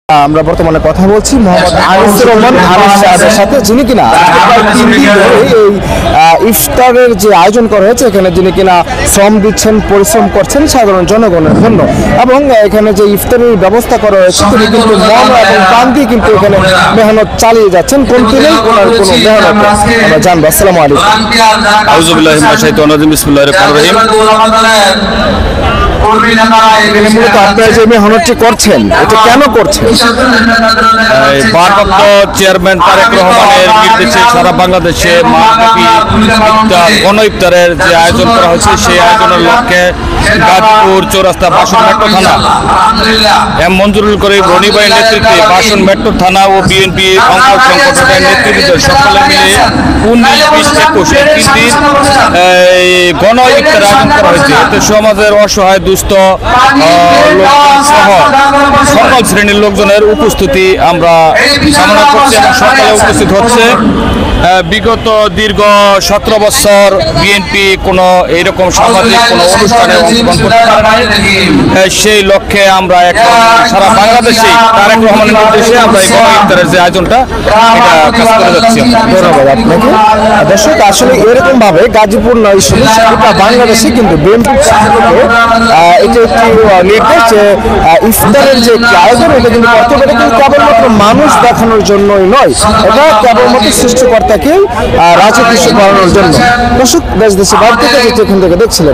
আমরা বর্তমানে কথা বলছি মোহাম্মদ আনিসুর রহমান আনিসের সাথে, যিনি কিনা এই ইফতারের যে আয়োজন করা হয়েছে এখানে যিনি কিনা শ্রম দিচ্ছেন, পরিশ্রম করছেন সাধারণ জনগণের জন্য, এবং এখানে যে ইফতারের ব্যবস্থা করা হয়েছে তিনি কিন্তু মন এবং প্রাণ দিয়ে কিন্তু এখানে মেহনত চালিয়ে যাচ্ছেন। কন্টিনিউ ওনার কোনো মেহনত আমরা জানবো। আসসালামু আলাইকুম। আউযু বিল্লাহি মিনাশ শাইতানির রাজিম। বিসমিল্লাহির রহমানির রহিম। মূলত আপনারা যে মেহনতটি করছেন এটা কেন করছেন? ভারপ্রাপ্ত চেয়ারম্যান তারেক রহমানের নির্দেশে সারা বাংলাদেশে মাহফিল ইফতার, গণ ইফতারের যে আয়োজন করা হয়েছে সেই আয়োজনের লক্ষ্যে গাজীপুর চৌরাস্তা বাসন মেট্রো থানা এম মঞ্জুরুল করিম রনি ভাইয়ের নেতৃত্বে বাসন মেট্রো থানা ও বিএনপি অঙ্গ সংগঠনের নেতৃত্বে সকলে মিলে 19-20-21 এই 3 দিন গণ ইফতার আয়োজন করা হয়েছে। এতে সমাজের অসহায় দুস্থ সহ সকল শ্রেণীর লোকজনের উপস্থিতি আমরা কামনা করছি এবং সকালে উপস্থিত হচ্ছে। বিগত দীর্ঘ 17 বছর বিএনপি কোনো এইরকম সামাজিক কোনো অনুষ্ঠানে অংশগ্রহণ করতে পারে নাই। সেই লক্ষ্যে আমরা এখন সারা বাংলাদেশে তারেক রহমানের নির্দেশে আমরা এই গণ ইফতারের যে আয়োজনটা এটা কাজ করে যাচ্ছি। ধন্যবাদ আপনাকে। দর্শক, আসলে এরকম ভাবে গাজীপুর নয় গোটা বাংলাদেশে কিন্তু বিএনপি এটা একটি নির্দেশ যে ইফতারের যে আয়োজন এটা কিন্তু করতে পারে, কিন্তু কেবলমাত্র মানুষ দেখানোর জন্যই নয়, এটা কেবলমাত্র সৃষ্টিকর্তাকে রাজকীয় করানোর জন্য। দর্শক, দেশ দেশে বাইরে থেকে যেখান থেকে দেখছিলেন